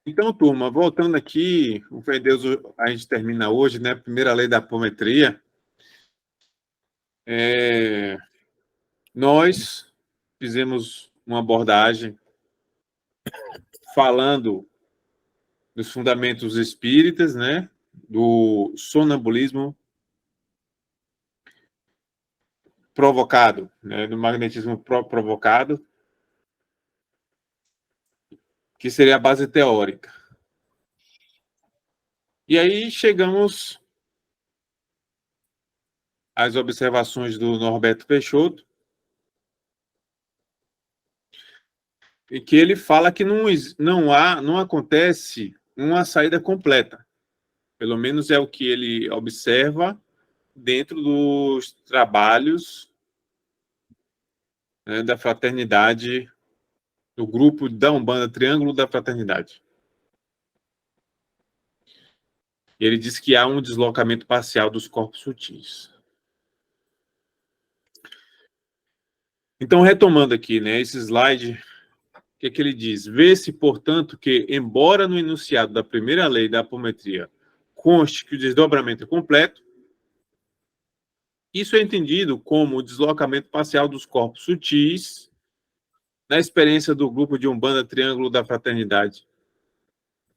Então, turma, voltando aqui, o Fé em Deus, a gente termina hoje, né? A primeira lei da apometria. Nós fizemos uma abordagem falando dos fundamentos espíritas, né? Do sonambulismo provocado, né? Do magnetismo provocado, que seria a base teórica. E aí chegamos às observações do Norberto Peixoto, e que ele fala que não acontece uma saída completa. Pelo menos é o que ele observa dentro dos trabalhos, né, da fraternidade, do grupo da Umbanda Triângulo da Fraternidade. Ele diz que há um deslocamento parcial dos corpos sutis. Então, retomando aqui, né, esse slide, o que ele diz? Vê-se, portanto, que, embora no enunciado da primeira lei da apometria conste que o desdobramento é completo, isso é entendido como o deslocamento parcial dos corpos sutis na experiência do grupo de Umbanda Triângulo da Fraternidade.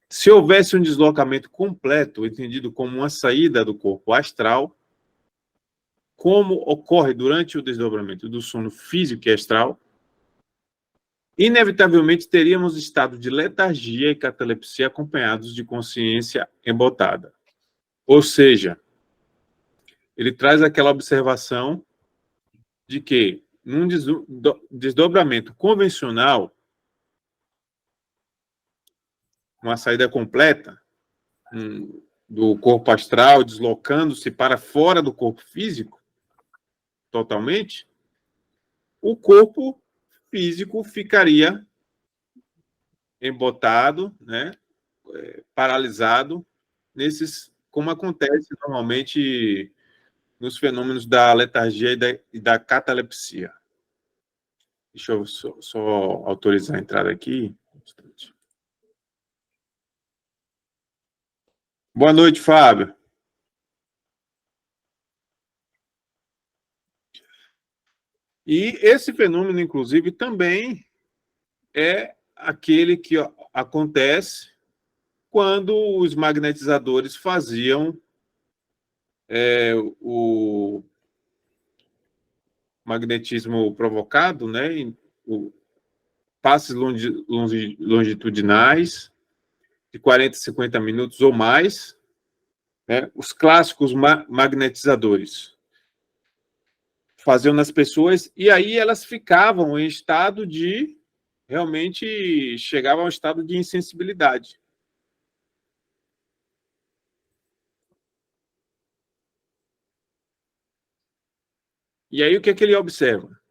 Se houvesse um deslocamento completo, entendido como uma saída do corpo astral, como ocorre durante o desdobramento do sono físico e astral, inevitavelmente teríamos estado de letargia e catalepsia acompanhados de consciência embotada. Ou seja, ele traz aquela observação de que, num desdobramento convencional, uma saída completa do corpo astral, deslocando-se para fora do corpo físico, totalmente, o corpo físico ficaria embotado, né, paralisado, como acontece normalmente nos fenômenos da letargia e da catalepsia. Deixa eu só autorizar a entrada aqui. Boa noite, Fábio. E esse fenômeno, inclusive, também é aquele que acontece quando os magnetizadores faziam o magnetismo provocado, né, passes longitudinais de 40, 50 minutos ou mais, né, os clássicos magnetizadores faziam nas pessoas, e aí elas ficavam em estado de, realmente, chegavam ao estado de insensibilidade. E aí o que ele observa?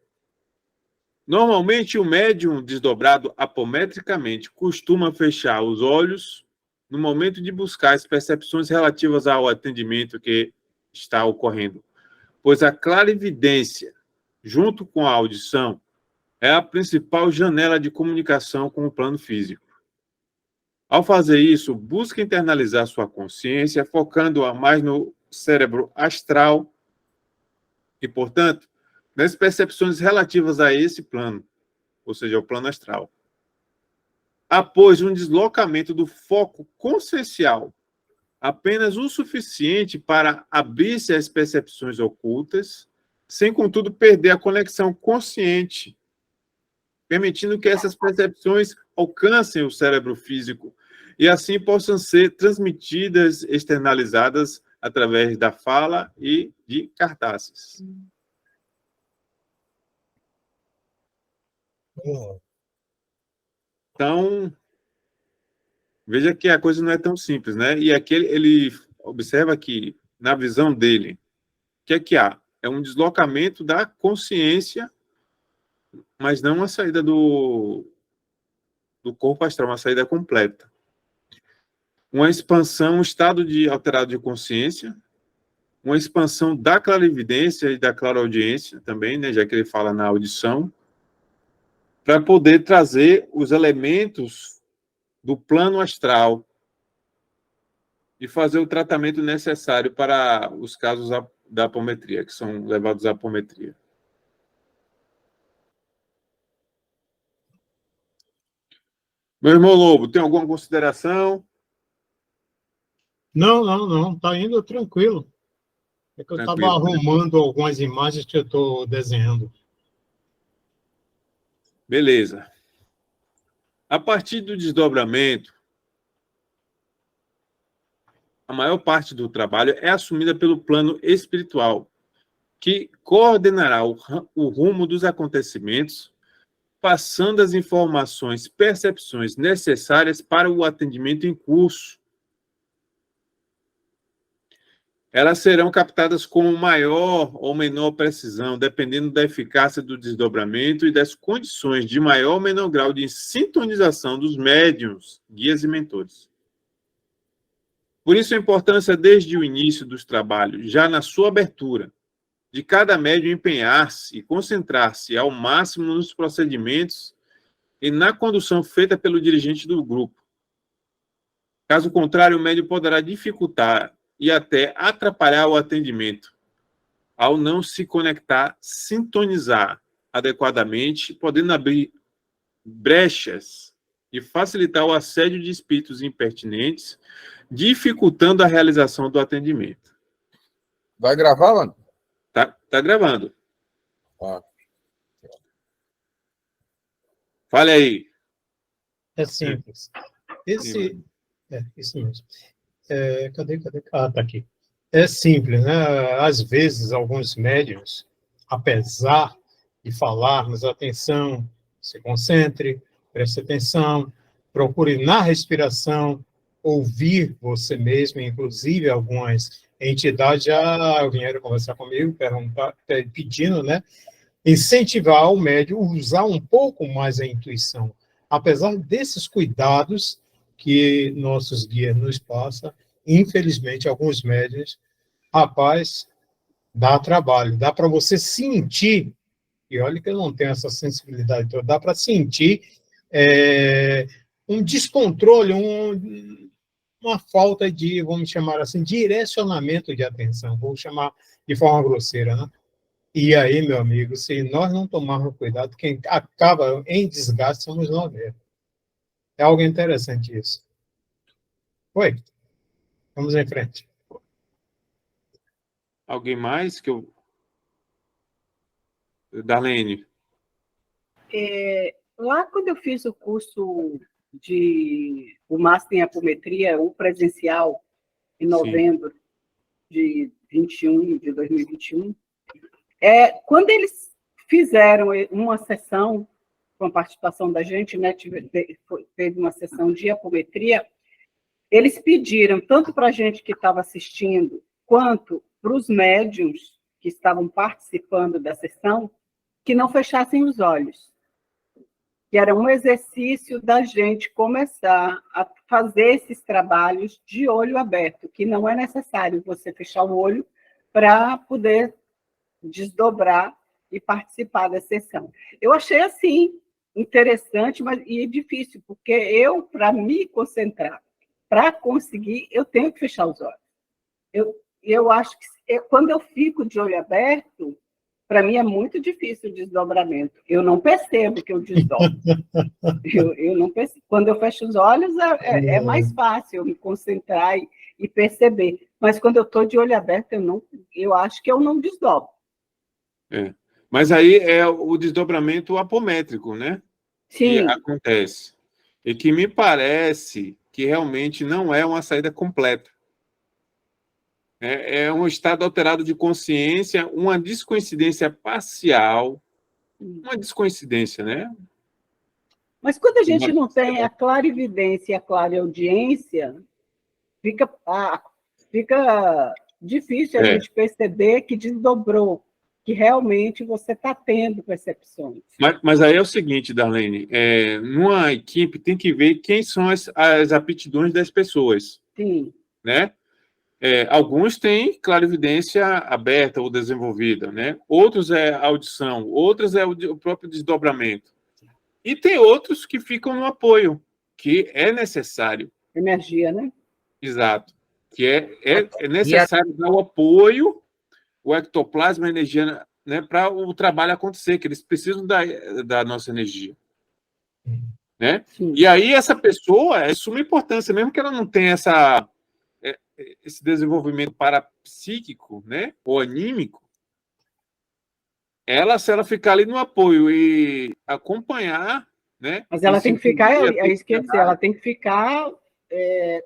Normalmente, o médium desdobrado apometricamente costuma fechar os olhos no momento de buscar as percepções relativas ao atendimento que está ocorrendo, pois a clarividência, junto com a audição, é a principal janela de comunicação com o plano físico. Ao fazer isso, busca internalizar sua consciência, focando-a mais no cérebro astral e, portanto, nas percepções relativas a esse plano, ou seja, o plano astral. Após um deslocamento do foco consciencial, apenas o suficiente para abrir-se às percepções ocultas, sem, contudo, perder a conexão consciente, permitindo que essas percepções alcancem o cérebro físico e, assim, possam ser transmitidas, externalizadas através da fala e de cartazes. Então, veja que a coisa não é tão simples, né? E aqui ele observa que, na visão dele, o que há? É um deslocamento da consciência, mas não uma saída do corpo astral, uma saída completa. Uma expansão, um estado alterado de consciência, uma expansão da clarividência e da clareaudiência também, né, já que ele fala na audição, para poder trazer os elementos do plano astral e fazer o tratamento necessário para os casos da apometria, que são levados à apometria. Meu irmão Lobo, tem alguma consideração? Não. Está indo tranquilo. É que eu estava Tranquilo. arrumando algumas imagens que eu estou desenhando. Beleza. A partir do desdobramento, a maior parte do trabalho é assumida pelo plano espiritual, que coordenará o rumo dos acontecimentos, passando as informações, percepções necessárias para o atendimento em curso. Elas serão captadas com maior ou menor precisão, dependendo da eficácia do desdobramento e das condições de maior ou menor grau de sintonização dos médiuns, guias e mentores. Por isso, a importância desde o início dos trabalhos, já na sua abertura, de cada médium empenhar-se e concentrar-se ao máximo nos procedimentos e na condução feita pelo dirigente do grupo. Caso contrário, o médium poderá dificultar e até atrapalhar o atendimento, ao não se conectar, sintonizar adequadamente, podendo abrir brechas e facilitar o assédio de espíritos impertinentes, dificultando a realização do atendimento. Vai gravar, mano? Tá gravando. Ah. Fale aí. É simples. Isso mesmo. Cadê? Ah, tá aqui. É simples, né? Às vezes, alguns médiuns, apesar de falarmos, atenção, se concentre, preste atenção, procure na respiração, ouvir você mesmo, inclusive algumas entidades já vieram conversar comigo, pedindo, né? Incentivar o médium a usar um pouco mais a intuição. Apesar desses cuidados que nossos guias nos passam, infelizmente, alguns médiuns, rapaz, dá trabalho, dá para você sentir, e olha que eu não tenho essa sensibilidade toda, dá para sentir um descontrole, uma falta de, vamos chamar assim, direcionamento de atenção, vou chamar de forma grosseira, né? E aí, meu amigo, se nós não tomarmos cuidado, quem acaba em desgaste somos nós mesmos. É algo interessante isso. Oi, vamos em frente. Alguém mais que eu... Darlene. Lá quando eu fiz o curso o Master em Apometria, o presencial, em novembro de 2021, quando eles fizeram uma sessão com a participação da gente, né, teve uma sessão de apometria, eles pediram, tanto para a gente que estava assistindo, quanto para os médiuns que estavam participando da sessão, que não fechassem os olhos. Que era um exercício da gente começar a fazer esses trabalhos de olho aberto, que não é necessário você fechar o olho para poder desdobrar e participar da sessão. Eu achei, assim, interessante e difícil, porque para me concentrar, para conseguir, eu tenho que fechar os olhos. Eu acho que quando eu fico de olho aberto, para mim é muito difícil o desdobramento. Eu não percebo que eu desdobro. Eu não percebo. Quando eu fecho os olhos, é mais fácil eu me concentrar e perceber. Mas quando eu estou de olho aberto, eu acho que eu não desdobro. Mas aí é o desdobramento apométrico, né? Sim. Que acontece. E que me parece que realmente não é uma saída completa. É um estado alterado de consciência, uma descoincidência parcial, uma descoincidência, né? Mas quando a gente não tem a clarividência e a clareaudiência, fica difícil a gente perceber que desdobrou, que realmente você está tendo percepções. Mas aí é o seguinte, Darlene, numa equipe tem que ver quem são as aptidões das pessoas. Sim. Né? Alguns têm clarividência aberta ou desenvolvida, né? Outros é audição, outros é o próprio desdobramento. E tem outros que ficam no apoio, que é necessário. Energia, né? Exato. Que é necessário dar o apoio, o ectoplasma, a energia, né, para o trabalho acontecer, que eles precisam da nossa energia. Né? E aí essa pessoa é de suma importância, mesmo que ela não tenha esse desenvolvimento parapsíquico, né, ou anímico, se ela ficar ali no apoio e acompanhar, né? Mas ela tem que ficar, é isso que eu ia dizer, ela tem que ficar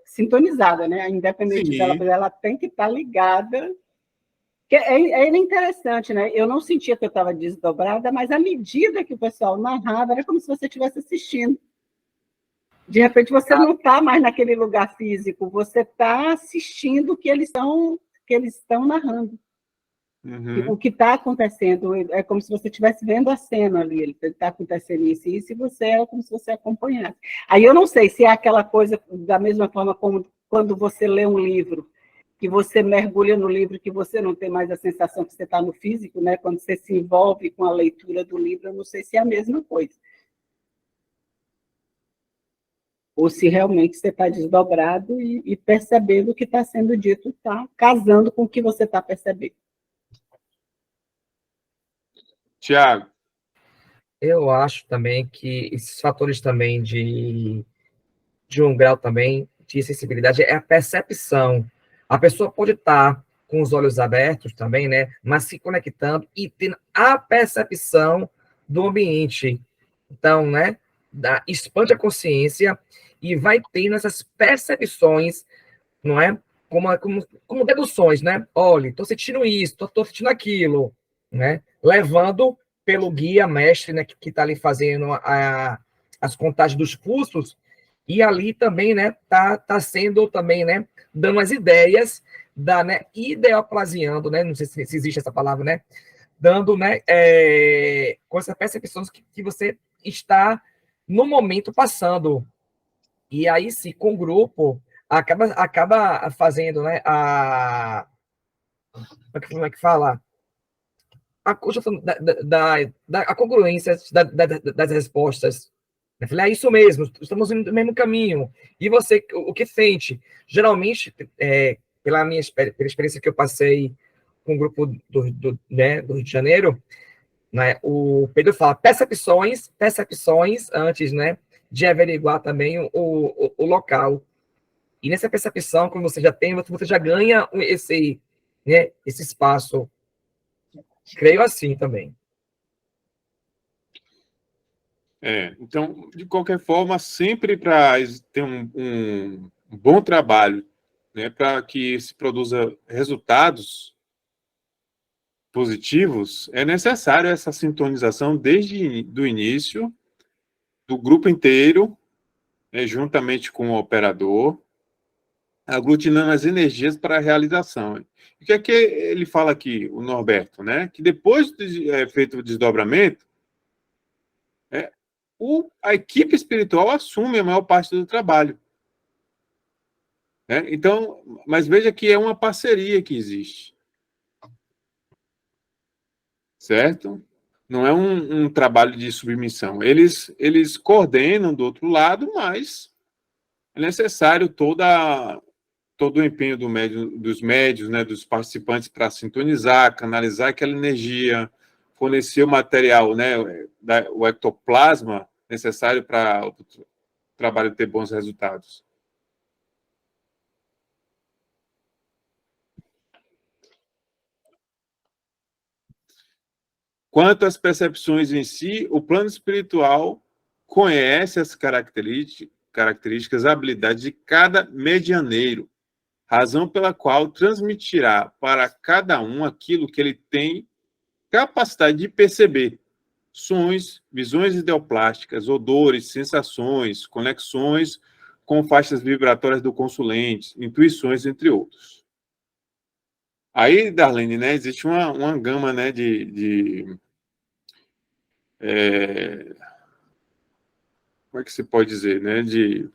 sintonizada, né? Independente dela, ela tem que estar ligada. É interessante, né? Eu não sentia que eu estava desdobrada, mas à medida que o pessoal narrava, era como se você estivesse assistindo. De repente, você não está mais naquele lugar físico, você está assistindo o que eles estão narrando. O que está acontecendo, é como se você estivesse vendo a cena ali, está acontecendo isso e isso, e você é como se você acompanhasse. Aí eu não sei se é aquela coisa, da mesma forma como quando você lê um livro, que você mergulha no livro, que você não tem mais a sensação que você está no físico, né? Quando você se envolve com a leitura do livro, eu não sei se é a mesma coisa. Ou se realmente você está desdobrado e percebendo o que está sendo dito, está casando com o que você está percebendo. Tiago. Eu acho também que esses fatores também de um grau também de sensibilidade é a percepção. A pessoa pode estar com os olhos abertos também, né? Mas se conectando e tendo a percepção do ambiente. Então, né? Expande a consciência e vai tendo essas percepções, não é? Como deduções, né? Olha, estou sentindo isso, estou sentindo aquilo, né? Levando pelo guia mestre, né, que está ali fazendo as contagens dos pulsos, e ali também, né, tá sendo também, né, dando as ideias, né, ideoplasiando, né, não sei se existe essa palavra, né, dando, né, com essas percepções que você está no momento passando. E aí, sim, com o grupo, acaba fazendo, né, como é que fala? A congruência das respostas. Eu falei, é isso mesmo, estamos indo no mesmo caminho. E você, o que sente? Geralmente, pela experiência que eu passei com o grupo do Rio de Janeiro, né, o Pedro fala percepções antes, né, de averiguar também o local. E nessa percepção, quando você já tem, você já ganha esse espaço. Creio assim também. Então, de qualquer forma, sempre para ter um bom trabalho, né, para que se produza resultados positivos, é necessário essa sintonização desde o início, do grupo inteiro, né, juntamente com o operador, aglutinando as energias para a realização. O que é que ele fala aqui, o Norberto, né? Que depois de feito o desdobramento, a equipe espiritual assume a maior parte do trabalho. Né? Então, mas veja que é uma parceria que existe. Certo? Não é um trabalho de submissão. Eles coordenam do outro lado, mas é necessário todo o empenho dos médios, né, dos participantes para sintonizar, canalizar aquela energia, fornecer o material, né, o ectoplasma necessário para o trabalho ter bons resultados. Quanto às percepções em si, o plano espiritual conhece as características, habilidades de cada medianeiro, razão pela qual transmitirá para cada um aquilo que ele tem capacidade de perceber: sons, visões ideoplásticas, odores, sensações, conexões com faixas vibratórias do consulente, intuições, entre outros. Aí, Darlene, né, existe uma gama, né, como é que se pode dizer, né, de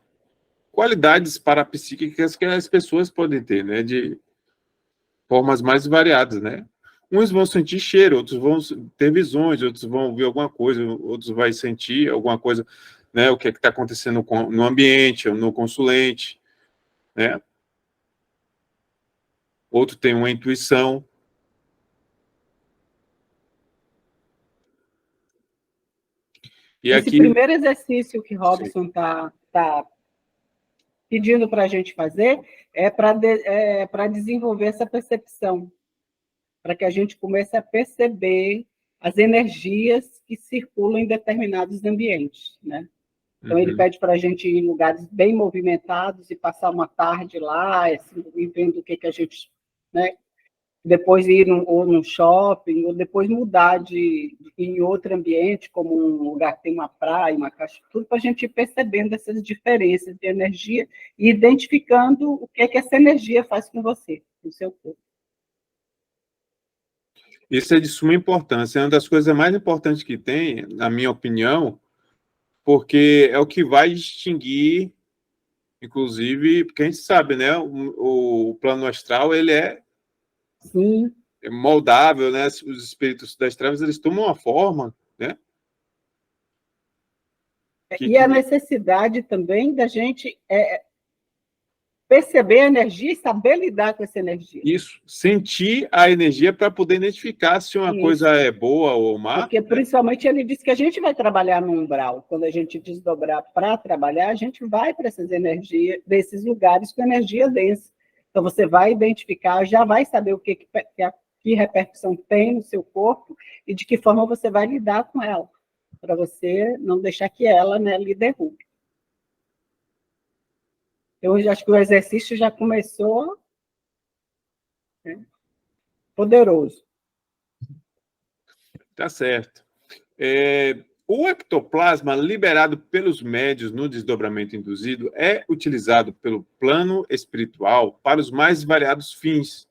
qualidades parapsíquicas que as pessoas podem ter, né, de formas mais variadas, né. Uns vão sentir cheiro, outros vão ter visões, outros vão ouvir alguma coisa, outros vão sentir alguma coisa né, o que é que está acontecendo no ambiente, no consulente, né? Outro tem uma intuição. E Esse aqui, primeiro exercício que Robson tá pedindo para a gente fazer é para desenvolver essa percepção, para que a gente comece a perceber as energias que circulam em determinados ambientes, né? Então, ele pede para a gente ir em lugares bem movimentados e passar uma tarde lá, assim, e vendo o que a gente, né? Depois ir ou no shopping, ou depois mudar de ir em outro ambiente, como um lugar que tem uma praia, uma caixa, tudo para a gente ir percebendo essas diferenças de energia e identificando o que é que essa energia faz com você, com o seu corpo. isso é de suma importância, é uma das coisas mais importantes que tem, na minha opinião, porque é o que vai distinguir, inclusive, porque a gente sabe, né, o plano astral, ele Sim. é moldável, né, os espíritos das trevas, eles tomam uma forma, né? E a necessidade também da gente perceber a energia e saber lidar com essa energia. Isso, sentir a energia para poder identificar se uma coisa é boa ou má. Porque, principalmente, ele disse que a gente vai trabalhar no umbral. Quando a gente desdobrar para trabalhar, a gente vai para essas energias, desses lugares com energia densa. Então, você vai identificar, já vai saber que repercussão tem no seu corpo e de que forma você vai lidar com ela, para você não deixar que ela, né, lhe derrube. Eu acho que o exercício já começou, né, poderoso. Tá certo. O ectoplasma liberado pelos médios no desdobramento induzido é utilizado pelo plano espiritual para os mais variados fins,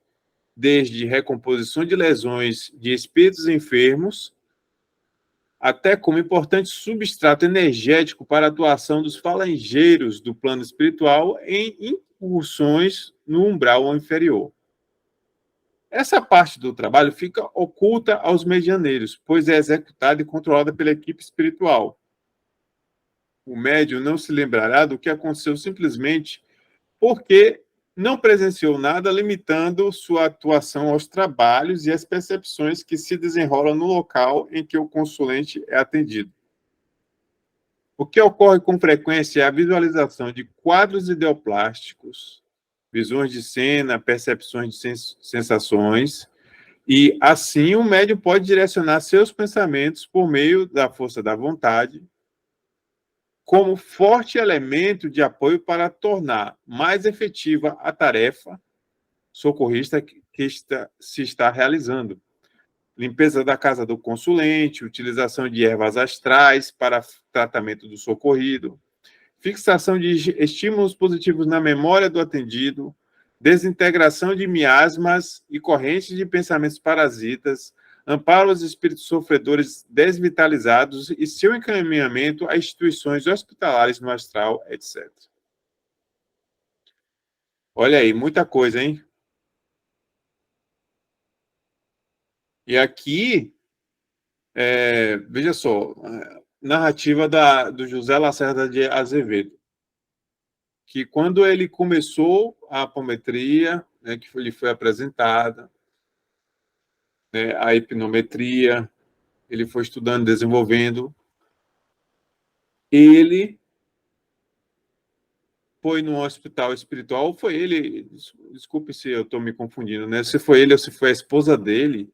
desde recomposição de lesões de espíritos enfermos, até como importante substrato energético para a atuação dos falangeiros do plano espiritual em incursões no umbral inferior. Essa parte do trabalho fica oculta aos medianeiros, pois é executada e controlada pela equipe espiritual. O médium não se lembrará do que aconteceu simplesmente porque não presenciou nada, limitando sua atuação aos trabalhos e às percepções que se desenrolam no local em que o consulente é atendido. O que ocorre com frequência é a visualização de quadros ideoplásticos, visões de cena, percepções de sensações, e assim o médium pode direcionar seus pensamentos por meio da força da vontade, como forte elemento de apoio para tornar mais efetiva a tarefa socorrista que se está realizando. Limpeza da casa do consulente, utilização de ervas astrais para tratamento do socorrido, fixação de estímulos positivos na memória do atendido, desintegração de miasmas e correntes de pensamentos parasitas, amparo aos espíritos sofredores desvitalizados e seu encaminhamento a instituições hospitalares no astral, etc. Olha aí, muita coisa, hein? E aqui, veja só, narrativa do José Lacerda de Azevedo, que quando ele começou a apometria, né, que lhe foi apresentada, né, a hipnometria, ele foi estudando, desenvolvendo, ele foi no hospital espiritual, ou foi ele, desculpe se eu estou me confundindo, né, se foi ele ou se foi a esposa dele,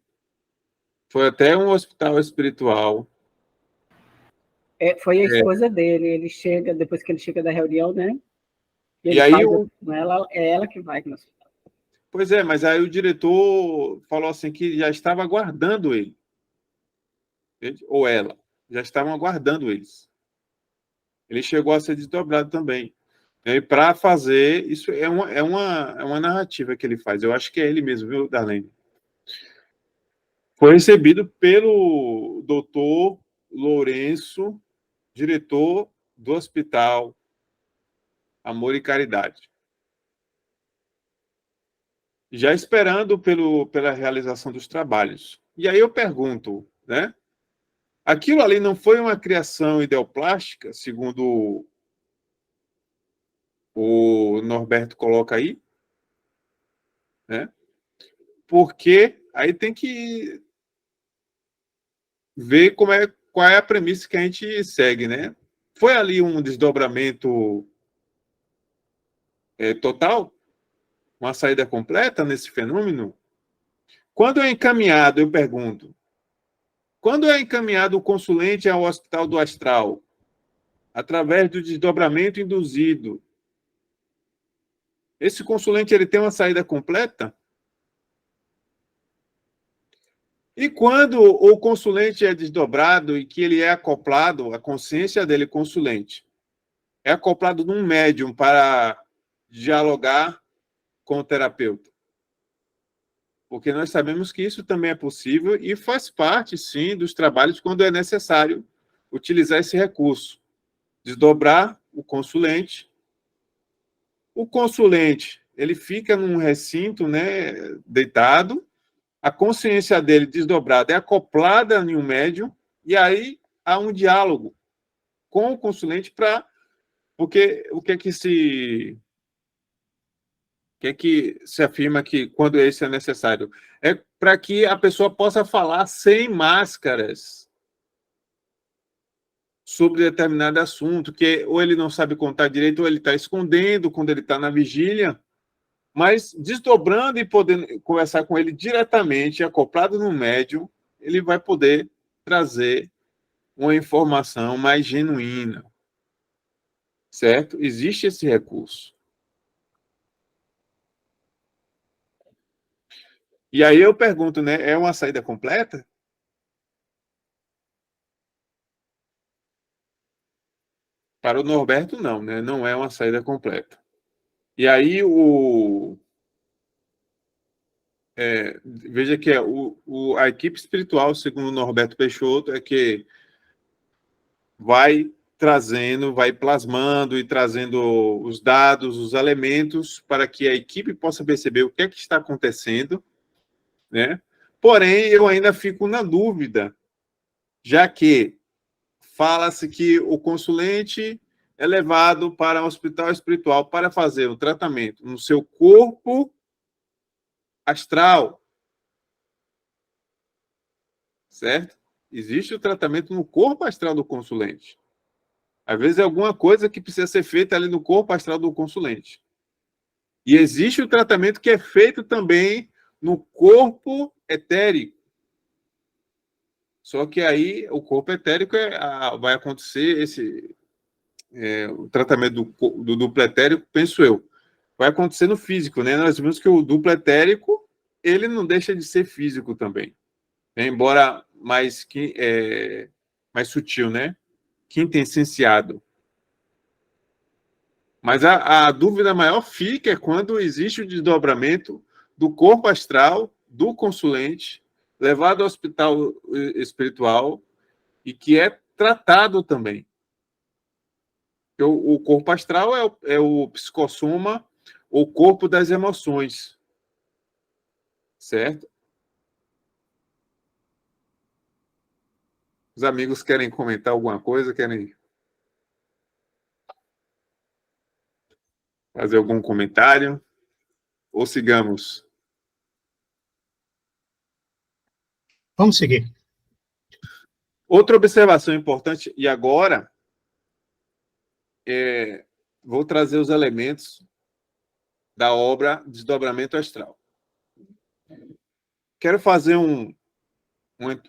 foi até um hospital espiritual. Foi a esposa dele, ele chega, depois que ele chega da reunião, né? E aí é ela que vai no hospital. Pois é, mas aí o diretor falou assim que já estava aguardando ele. Ou ela. Já estavam aguardando eles. Ele chegou a ser desdobrado também. E para fazer, isso é uma narrativa que ele faz. Eu acho que é ele mesmo, viu, Darlene? Foi recebido pelo doutor Lourenço, diretor do Hospital Amor e Caridade. Já esperando pela realização dos trabalhos. E aí eu pergunto, né? Aquilo ali não foi uma criação ideoplástica, segundo o Norberto coloca aí, né? Porque aí tem que ver qual é a premissa que a gente segue, né? Foi ali um desdobramento total, uma saída completa nesse fenômeno? Quando é encaminhado, eu pergunto, quando é encaminhado o consulente ao Hospital do Astral, através do desdobramento induzido, esse consulente ele tem uma saída completa? E quando o consulente é desdobrado e que ele é acoplado, a consciência dele, consulente, é acoplado num médium para dialogar com o terapeuta? Porque nós sabemos que isso também é possível e faz parte, sim, dos trabalhos quando é necessário utilizar esse recurso. Desdobrar o consulente. O consulente, ele fica num recinto, né, deitado, a consciência dele desdobrada é acoplada em um médium, e aí há um diálogo com o consulente porque o que é que se afirma que quando isso é necessário? É para que a pessoa possa falar sem máscaras sobre determinado assunto, que ou ele não sabe contar direito, ou ele está escondendo quando ele está na vigília, mas desdobrando e podendo conversar com ele diretamente, acoplado no médium, ele vai poder trazer uma informação mais genuína, certo? Existe esse recurso. E aí eu pergunto, né, é uma saída completa? Para o Norberto, não, né? Não é uma saída completa. E aí veja que a equipe espiritual, segundo o Norberto Peixoto, é que vai trazendo, vai plasmando e trazendo os dados, os elementos, para que a equipe possa perceber o que é que está acontecendo, né? Porém, eu ainda fico na dúvida, já que fala-se que o consulente é levado para um hospital espiritual para fazer o tratamento no seu corpo astral, certo? Existe o tratamento no corpo astral do consulente. Às vezes é alguma coisa que precisa ser feita ali no corpo astral do consulente. E existe o tratamento que é feito também no corpo etérico. Só que aí o corpo etérico vai acontecer o tratamento do duplo etérico, penso eu, vai acontecer no físico, né? Nós vimos que o duplo etérico, ele não deixa de ser físico também, né? Embora mais sutil, né? Quintessenciado. Mas a dúvida maior fica quando existe o desdobramento do corpo astral do consulente, levado ao hospital espiritual e que é tratado também. O corpo astral é o psicossoma, o corpo das emoções, certo? Os amigos querem comentar alguma coisa? Querem fazer algum comentário? Ou sigamos? Vamos seguir. Outra observação importante, e agora vou trazer os elementos da obra Desdobramento Astral. Quero fazer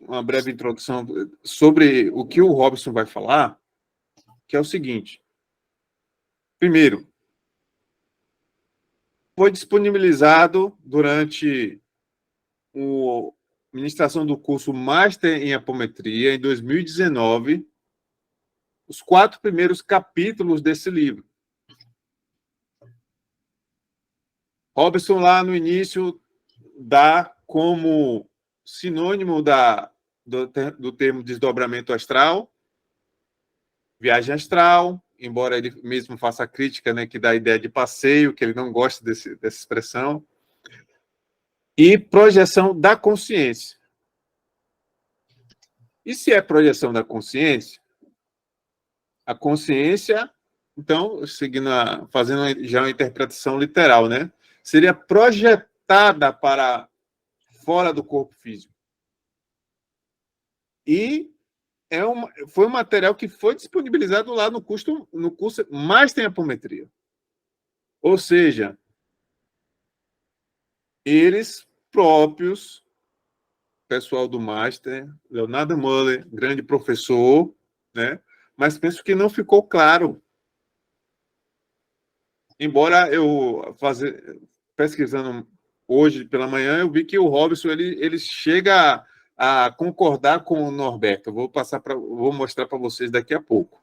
uma breve introdução sobre o que o Robson vai falar, que é o seguinte. Primeiro, foi disponibilizado durante a ministração do curso Master em Apometria, em 2019, os 4 primeiros capítulos desse livro. Robson, lá no início, dá como sinônimo do termo desdobramento astral, viagem astral, embora ele mesmo faça a crítica, né, que dá a ideia de passeio, que ele não gosta dessa expressão, e projeção da consciência. E se é projeção da consciência, a consciência, então, fazendo já uma interpretação literal, né? Seria projetada para fora do corpo físico. E foi um material que foi disponibilizado lá no curso mais tem apometria. Ou seja, eles próprios, pessoal do Master, Leonardo Muller, grande professor, né? Mas penso que não ficou claro. Embora eu pesquisando hoje pela manhã, eu vi que o Robson ele chega a concordar com o Norberto. Vou mostrar para vocês daqui a pouco.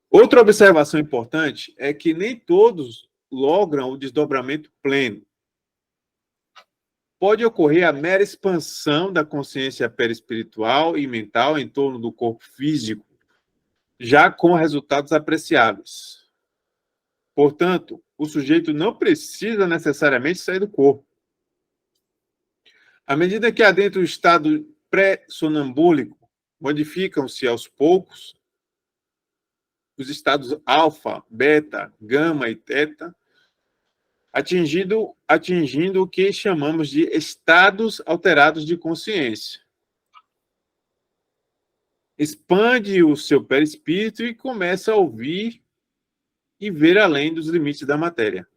Outra observação importante é que nem todos logram o desdobramento pleno. Pode ocorrer a mera expansão da consciência perispiritual e mental em torno do corpo físico, já com resultados apreciáveis. Portanto, o sujeito não precisa necessariamente sair do corpo. À medida que adentra o estado pré-sonambúlico, modificam-se aos poucos os estados alfa, beta, gama e teta, atingindo o que chamamos de estados alterados de consciência. Expande o seu perispírito e começa a ouvir e ver além dos limites da matéria.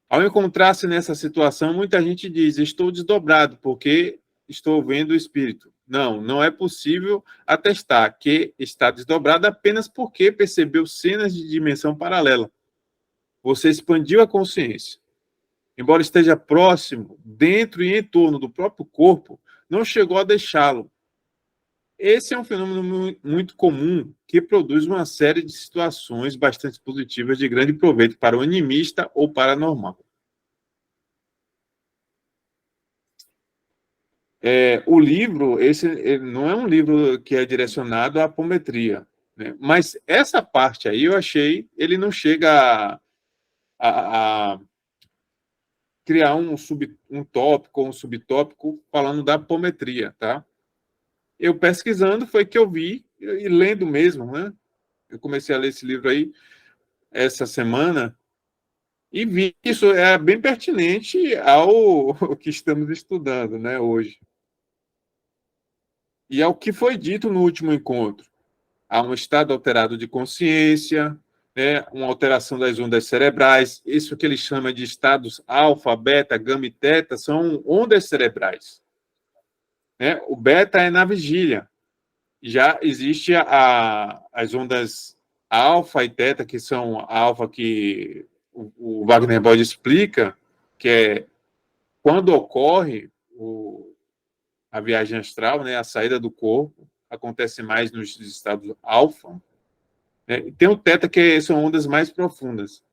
Ao encontrar-se nessa situação, muita gente diz: estou desdobrado porque estou vendo o espírito. Não é possível atestar que está desdobrado apenas porque percebeu cenas de dimensão paralela. Você expandiu a consciência. Embora esteja próximo, dentro e em torno do próprio corpo, não chegou a deixá-lo. Esse é um fenômeno muito comum que produz uma série de situações bastante positivas de grande proveito para o animista ou paranormal. O livro, esse não é um livro que é direcionado à apometria, né? Mas essa parte aí eu achei, ele não chega a criar um tópico ou um subtópico falando da apometria, tá? Eu pesquisando foi que eu vi, e lendo mesmo, né? Eu comecei a ler esse livro aí essa semana e vi que isso é bem pertinente ao que estamos estudando, né, hoje. E ao que foi dito no último encontro. Há um estado alterado de consciência, né, uma alteração das ondas cerebrais, isso que ele chama de estados alfa, beta, gama e teta, são ondas cerebrais. Né? O beta é na vigília. Já existe as ondas alfa e teta, que são a alfa que o Wagner Bode explica, que é quando ocorre a viagem astral, né, a saída do corpo, acontece mais nos estados alfa. Né? Tem o teta, que são ondas mais profundas.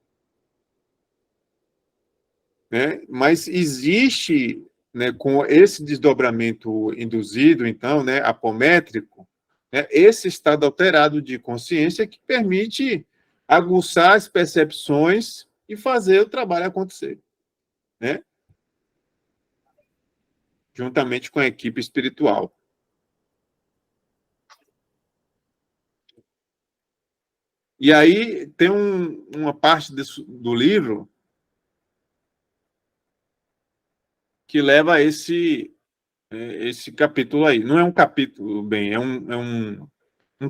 Né? Mas existe, né, com esse desdobramento induzido, então, né, apométrico, né, esse estado alterado de consciência que permite aguçar as percepções e fazer o trabalho acontecer. Né? Juntamente com a equipe espiritual. E aí tem uma parte do livro que leva a esse capítulo aí. Não é um capítulo, bem, é um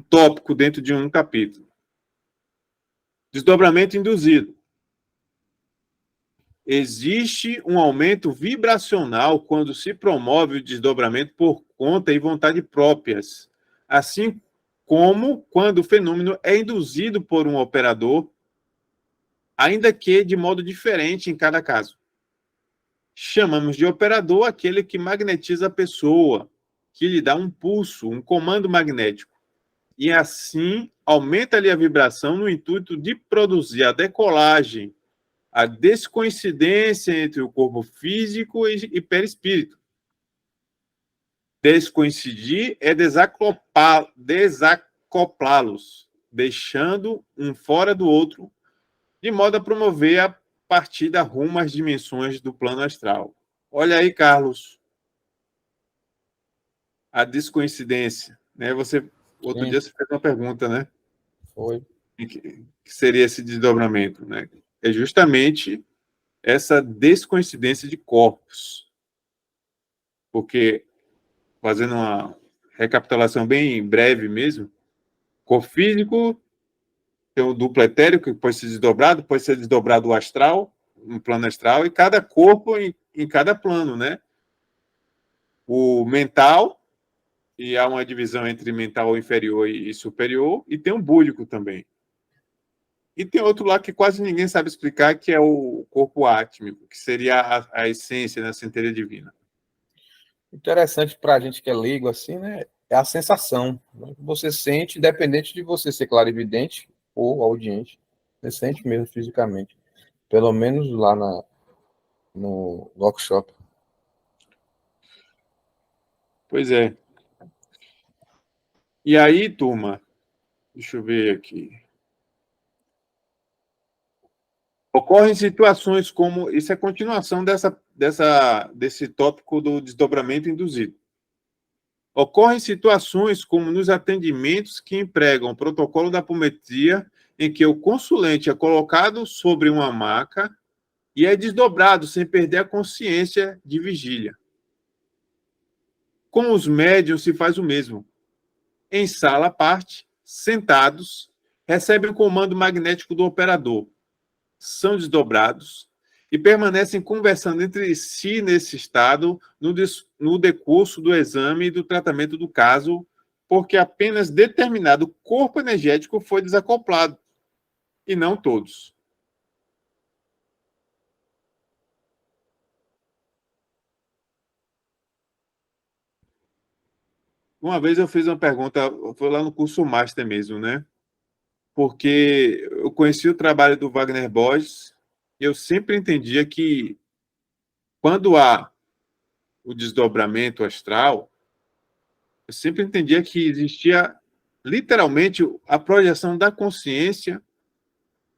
tópico dentro de um capítulo. Desdobramento induzido. Existe um aumento vibracional quando se promove o desdobramento por conta e vontade próprias, assim como quando o fenômeno é induzido por um operador, ainda que de modo diferente em cada caso. Chamamos de operador aquele que magnetiza a pessoa, que lhe dá um pulso, um comando magnético, e assim aumenta-lhe a vibração no intuito de produzir a decolagem, a descoincidência entre o corpo físico e perispírito. Descoincidir é desacoplá-los, deixando um fora do outro, de modo a promover a partida rumo às dimensões do plano astral. Olha aí, Carlos. a descoincidência, né? Outro Sim. dia você fez uma pergunta, né? Foi. Que seria esse desdobramento, né? É justamente essa descoincidência de corpos. Porque, fazendo uma recapitulação bem breve mesmo, corpo físico tem o duplo etérico, que pode ser desdobrado o astral, no plano astral, e cada corpo em cada plano, né? O mental, e há uma divisão entre mental inferior e superior, e tem o búdico também. E tem outro lá que quase ninguém sabe explicar, que é o corpo átmico, que seria a essência, né, a centelha divina. Interessante para a gente que é leigo, assim, né? É a sensação, né, que você sente, independente de você ser clarividente ou audiente. Você sente mesmo fisicamente. Pelo menos lá no workshop. Pois é. E aí, turma, deixa eu ver aqui. Ocorrem situações como... Isso é continuação desse tópico do desdobramento induzido. Ocorrem situações como nos atendimentos que empregam o protocolo da apometria, em que o consulente é colocado sobre uma maca e é desdobrado sem perder a consciência de vigília. Com os médiuns se faz o mesmo. Em sala à parte, sentados, recebem o comando magnético do operador. São desdobrados e permanecem conversando entre si nesse estado no decurso do exame e do tratamento do caso, porque apenas determinado corpo energético foi desacoplado, e não todos. Uma vez eu fiz uma pergunta, foi lá no curso Master mesmo, né? Porque eu conheci o trabalho do Wagner Borges, e eu sempre entendia que quando há o desdobramento astral, eu sempre entendia que existia literalmente a projeção da consciência,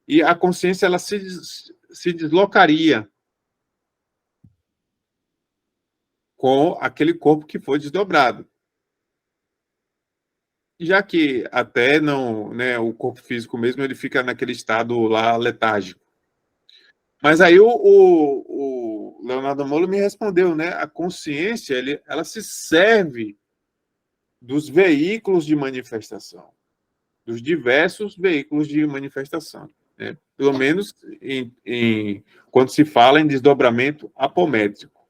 e a consciência ela se deslocaria com aquele corpo que foi desdobrado. Já que até não, né, o corpo físico mesmo ele fica naquele estado lá letárgico. Mas aí o Leonardo Molo me respondeu, né? A consciência ela se serve dos veículos de manifestação, dos diversos veículos de manifestação, né? Pelo menos quando se fala em desdobramento apométrico,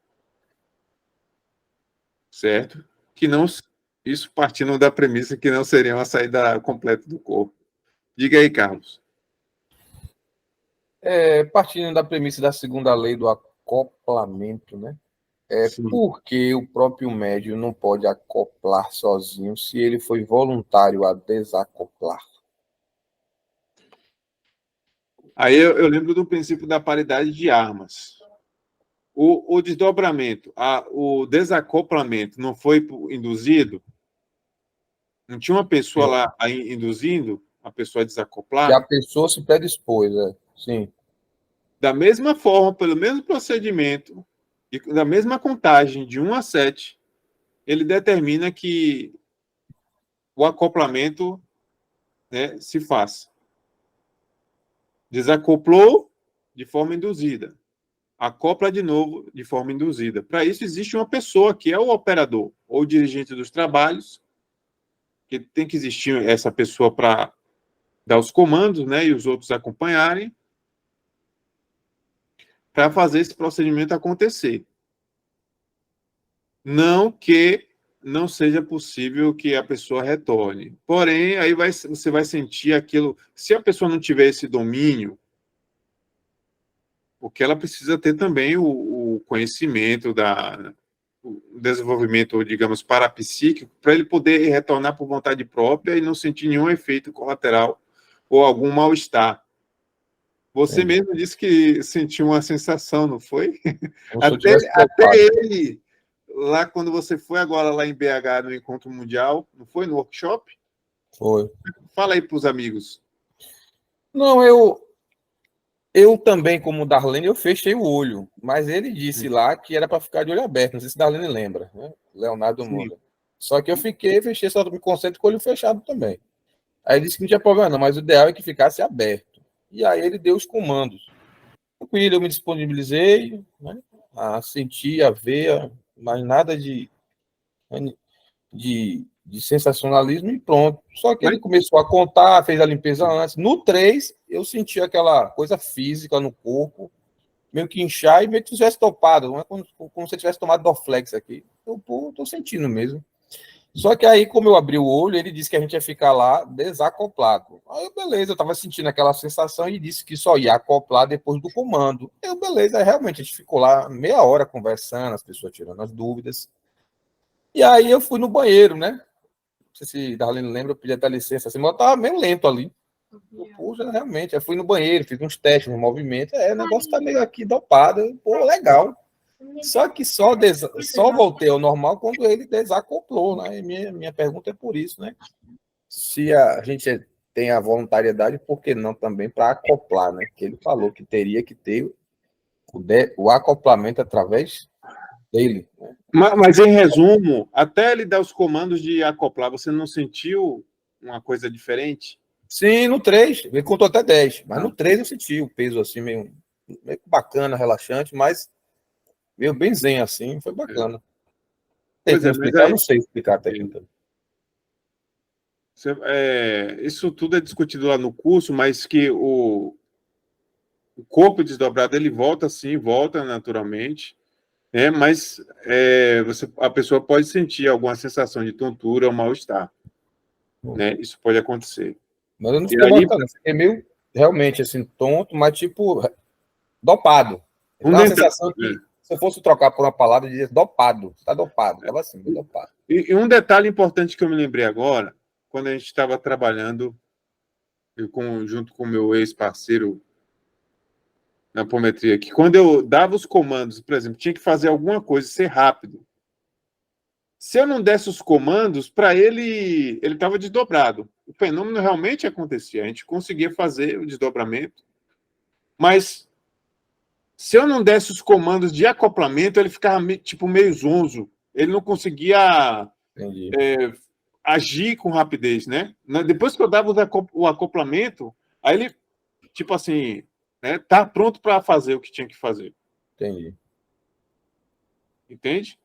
certo? Que não, isso partindo da premissa que não seria uma saída completa do corpo. Diga aí, Carlos. Partindo da premissa da segunda lei do acoplamento, né? Por que o próprio médium não pode acoplar sozinho se ele foi voluntário a desacoplar? Aí eu lembro do princípio da paridade de armas. O desdobramento, o desacoplamento não foi induzido? Não tinha uma pessoa lá induzindo a pessoa a desacoplar? Que a pessoa se predispôs, sim. Da mesma forma, pelo mesmo procedimento, e da mesma contagem de 1 a 7, ele determina que o acoplamento, né, se faça. Desacoplou de forma induzida. Acopla de novo de forma induzida. Para isso, existe uma pessoa que é o operador, ou o dirigente dos trabalhos, que tem que existir essa pessoa para dar os comandos, né, e os outros acompanharem, para fazer esse procedimento acontecer. Não que não seja possível que a pessoa retorne. Porém, aí você vai sentir aquilo... Se a pessoa não tiver esse domínio, porque ela precisa ter também o conhecimento, o desenvolvimento, digamos, parapsíquico, para ele poder retornar por vontade própria e não sentir nenhum efeito colateral ou algum mal-estar. Você mesmo disse que sentiu uma sensação, não foi? Até ele, lá quando você foi agora lá em BH, no Encontro Mundial, não foi? No workshop? Foi. Fala aí para os amigos. Não, eu também, como Darlene, eu fechei o olho, mas ele disse lá que era para ficar de olho aberto. Não sei se Darlene lembra, né? Leonardo Moura. Só que eu fechei, só me concentro com o olho fechado também. Aí ele disse que não tinha problema não, mas o ideal é que ficasse aberto. E aí ele deu os comandos. Tranquilo, eu me disponibilizei, né, a sentir, a ver, mas nada de sensacionalismo e pronto. Só que ele começou a contar, fez a limpeza antes. No 3, eu senti aquela coisa física no corpo, meio que inchar e meio que tivesse topado, não é como se eu tivesse tomado Dorflex aqui. Eu tô sentindo mesmo. Só que aí, como eu abri o olho, ele disse que a gente ia ficar lá desacoplado. Aí, beleza, eu tava sentindo aquela sensação e disse que só ia acoplar depois do comando. Eu, beleza, aí, realmente a gente ficou lá meia hora conversando, as pessoas tirando as dúvidas. E aí eu fui no banheiro, né? Não sei se Darlene lembra, eu pedi até licença assim, mas eu tava meio lento ali. Puxa, realmente, eu fui no banheiro, fiz uns testes no movimento. O negócio tá meio aqui dopado. Pô, legal. Só que só voltei ao normal quando ele desacoplou, né? E minha pergunta é por isso, né? Se a gente tem a voluntariedade, por que não também para acoplar, né? Que ele falou que teria que ter o acoplamento através dele. Né? Mas, em resumo, até ele dar os comandos de acoplar, você não sentiu uma coisa diferente? Sim, no 3, ele contou até 10, mas no 3 eu senti o peso assim, meio bacana, relaxante, mas meio bem zen assim, foi bacana. Tem como explicar? Não sei explicar técnica. Isso tudo é discutido lá no curso, mas que o corpo desdobrado ele volta sim, volta naturalmente, né? Mas a pessoa pode sentir alguma sensação de tontura ou mal-estar, né? Isso pode acontecer. Mas eu não fiquei bacana, fiquei meio realmente assim, tonto, mas tipo dopado. Dá uma sensação que se eu fosse trocar por uma palavra, eu diria dopado. Está dopado, estava assim, dopado. E um detalhe importante que eu me lembrei agora, quando a gente estava trabalhando junto com o meu ex-parceiro na apometria, que quando eu dava os comandos, por exemplo, tinha que fazer alguma coisa, ser rápido. Se eu não desse os comandos, para ele estava desdobrado. O fenômeno realmente acontecia, a gente conseguia fazer o desdobramento, mas se eu não desse os comandos de acoplamento, ele ficava tipo meio zonzo. Ele não conseguia agir com rapidez, né? Depois que eu dava o acoplamento, aí ele, tipo assim, né, tá pronto para fazer o que tinha que fazer. Entendi. Entende?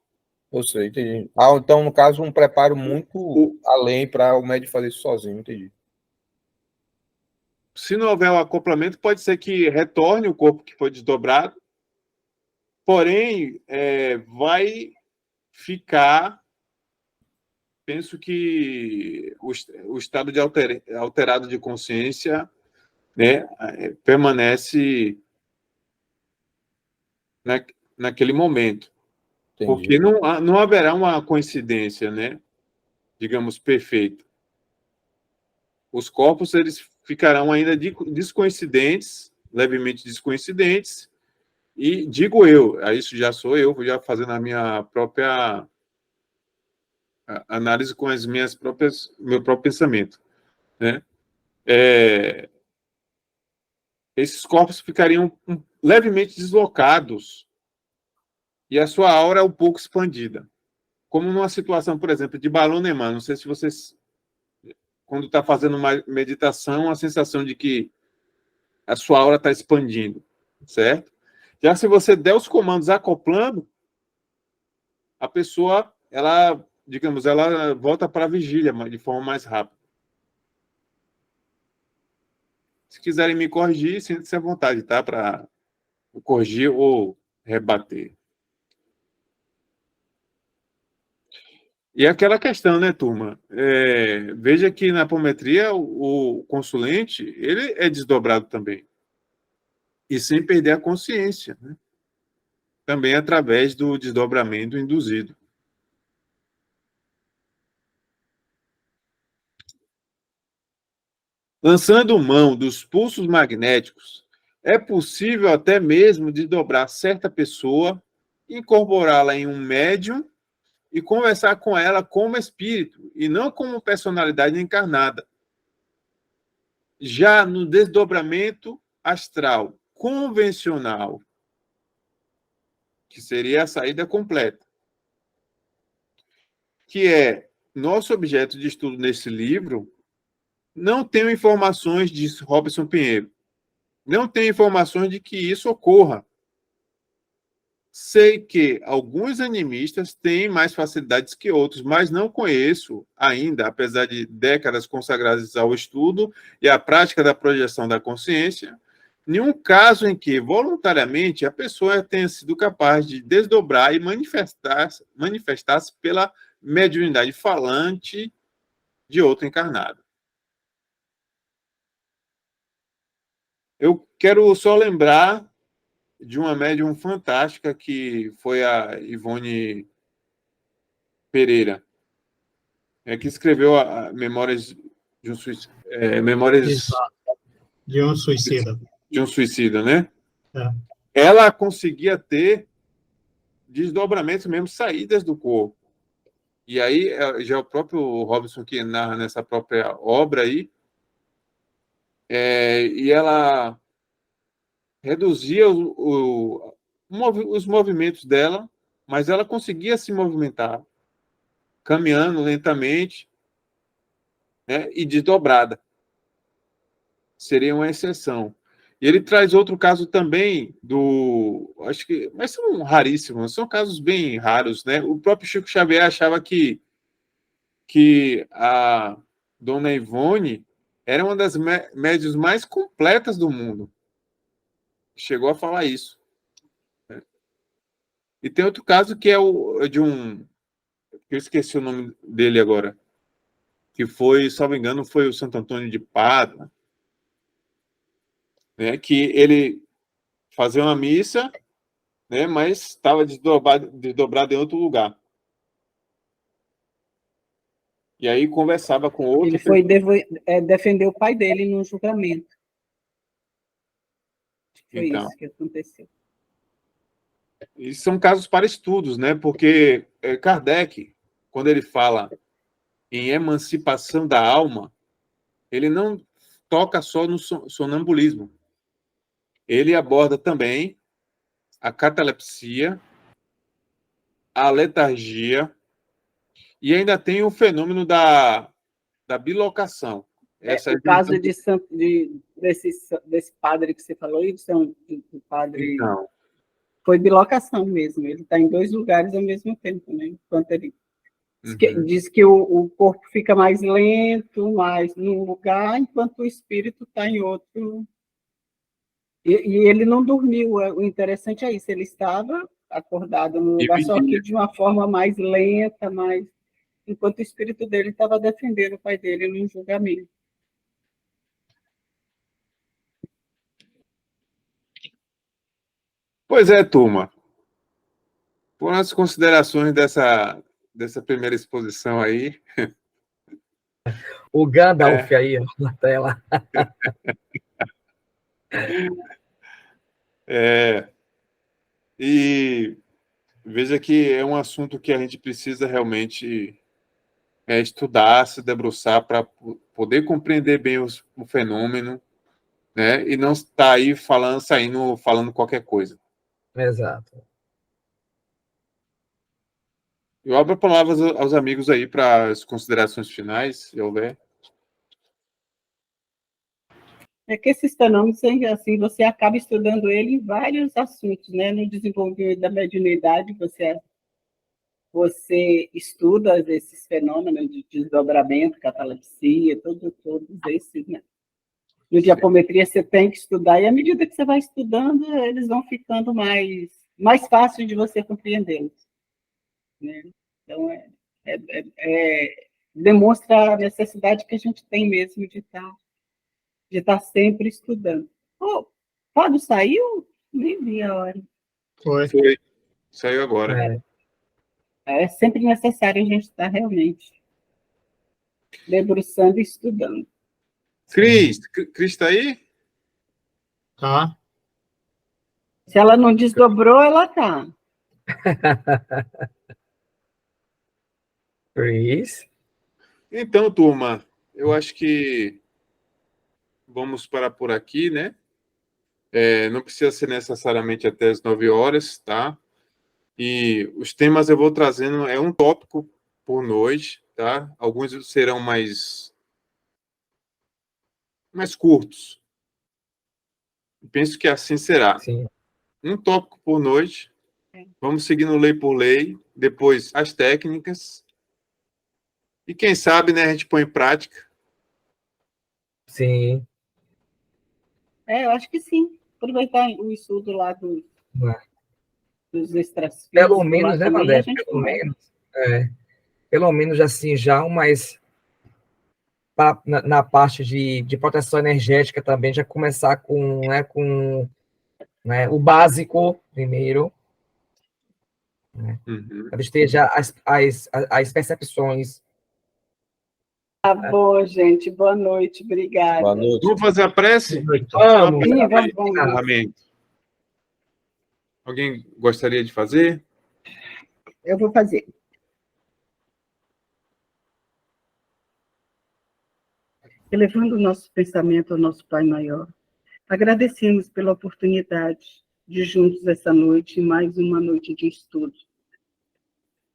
Eu sei, entendi. Então, no caso, um preparo muito além para o médico fazer isso sozinho, entendi. Se não houver o acoplamento, pode ser que retorne o corpo que foi desdobrado, porém, vai ficar, penso que o estado de alterado de consciência, né, permanece naquele momento. Entendi. Porque não haverá uma coincidência, né, digamos, perfeita. Os corpos eles ficarão ainda descoincidentes, levemente descoincidentes, e digo eu, isso já sou eu, já fazendo a minha própria análise com as meu próprio pensamento, né? Esses corpos ficariam levemente deslocados e a sua aura é um pouco expandida. Como numa situação, por exemplo, de balão Neumann, não sei se vocês, quando está fazendo uma meditação, a sensação de que a sua aura está expandindo, certo? Já se você der os comandos acoplando, a pessoa, ela, digamos, ela volta para a vigília de forma mais rápida. Se quiserem me corrigir, sinta-se à vontade, tá? Para corrigir ou rebater. E aquela questão, né, turma? Veja que na apometria o consulente, ele é desdobrado também. E sem perder a consciência, né? Também através do desdobramento induzido. Lançando mão dos pulsos magnéticos, é possível até mesmo desdobrar certa pessoa, incorporá-la em um médium e conversar com ela como espírito e não como personalidade encarnada. Já no desdobramento astral convencional, que seria a saída completa, que é nosso objeto de estudo nesse livro, não tenho informações, diz Robson Pinheiro. Não tenho informações de que isso ocorra. Sei que alguns animistas têm mais facilidades que outros, mas não conheço ainda, apesar de décadas consagradas ao estudo e à prática da projeção da consciência, nenhum caso em que, voluntariamente, a pessoa tenha sido capaz de desdobrar e manifestar-se pela mediunidade falante de outro encarnado. Eu quero só lembrar de uma médium fantástica que foi a Ivone Pereira, que escreveu Memórias de um Suicida, Exato. De um suicida. de um suicida, né? É. Ela conseguia ter desdobramentos mesmo, saídas do corpo. E aí, já o próprio Robson que narra nessa própria obra aí, e ela reduzia os movimentos dela, mas ela conseguia se movimentar, caminhando lentamente, né, e desdobrada. Seria uma exceção. E ele traz outro caso também acho que, mas são raríssimos, são casos bem raros, né? O próprio Chico Xavier achava que a Dona Ivone era uma das médiuns mais completas do mundo. Chegou a falar isso. E tem outro caso que é eu esqueci o nome dele agora, que foi, se não me engano, foi o Santo Antônio de Pádua, né, que ele fazia uma missa, né, mas estava desdobrado em outro lugar. E aí conversava com outro. Ele foi defender o pai dele num julgamento. Foi Então, isso que aconteceu. e são casos para estudos, né? Porque Kardec, quando ele fala em emancipação da alma, ele não toca só no sonambulismo. Ele aborda também a catalepsia, a letargia, e ainda tem o fenômeno da bilocação. O caso desse padre que você falou, do padre, então, foi bilocação mesmo. Ele está em 2 lugares ao mesmo tempo, né? Enquanto ele diz que o corpo fica mais lento, mais num lugar, enquanto o espírito está em outro. E ele não dormiu. O interessante é isso. Ele estava acordado no lugar, só que de uma forma mais lenta, enquanto o espírito dele estava defendendo o pai dele num julgamento. pois é, turma. Foram as considerações dessa primeira exposição aí. O Gandalf aí na tela. E veja que é um assunto que a gente precisa realmente estudar, se debruçar para poder compreender bem o fenômeno, né? E não estar aí falando qualquer coisa. Exato. Eu abro a palavra aos amigos aí para as considerações finais, se houver. É que esses fenômenos, assim, você acaba estudando ele em vários assuntos, né? No desenvolvimento da mediunidade, você estuda esses fenômenos de desdobramento, catalepsia, todos esses, né? No diapometria você tem que estudar, e à medida que você vai estudando, eles vão ficando mais fáceis de você compreendê-los, né? Então, demonstra a necessidade que a gente tem mesmo de estar sempre estudando. Oh, Fábio saiu? Nem vi a hora. Foi. Saiu agora. É sempre necessário a gente estar realmente debruçando e estudando. Cris está aí? Tá. Se ela não desdobrou, ela está. Cris? Então, turma, eu acho que vamos parar por aqui, né? Não precisa ser necessariamente até as 9 horas, tá? E os temas eu vou trazendo, é um tópico por noite, tá? Alguns serão mais curtos. Penso que assim será. Sim. Um tópico por noite. Vamos seguindo lei por lei. Depois, as técnicas. E quem sabe, né, a gente põe em prática. Sim. Eu acho que sim. Aproveitar o estudo lá dos extras Pelo físicos menos, lá né, também, Vandé? a gente Pelo começa. menos. Pelo menos, assim, já mais na parte de proteção energética também, já começar com o básico primeiro, Uhum. para ter já as percepções. Tá bom, gente. Boa noite. Obrigada. Boa noite. Vamos fazer a prece? Vamos. Sim, vamos. Encerramento. Alguém gostaria de fazer? Eu vou fazer. Elevando o nosso pensamento ao nosso Pai Maior, agradecemos pela oportunidade de juntos essa noite, mais uma noite de estudo.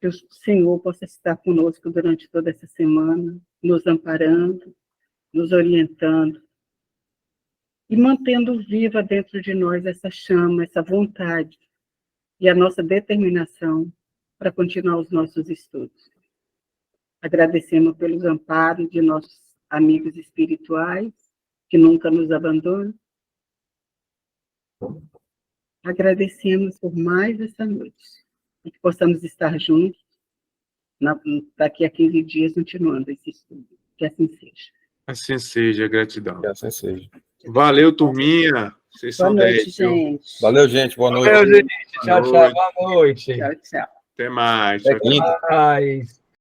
Que o Senhor possa estar conosco durante toda essa semana, nos amparando, nos orientando e mantendo viva dentro de nós essa chama, essa vontade e a nossa determinação para continuar os nossos estudos. Agradecemos pelos amparos de nossos amigos espirituais, que nunca nos abandonam. Agradecemos por mais essa noite, e que possamos estar juntos daqui a 15 dias, continuando esse estudo. Que assim seja. Assim seja, gratidão. Que assim seja. Valeu, turminha. Vocês Boa são noite, 10, viu? gente. Valeu, gente. Boa noite. Valeu, gente. Tchau, Boa tchau. Boa noite. Tchau, tchau. Até mais. Tchau, tchau. Quinta. Até mais.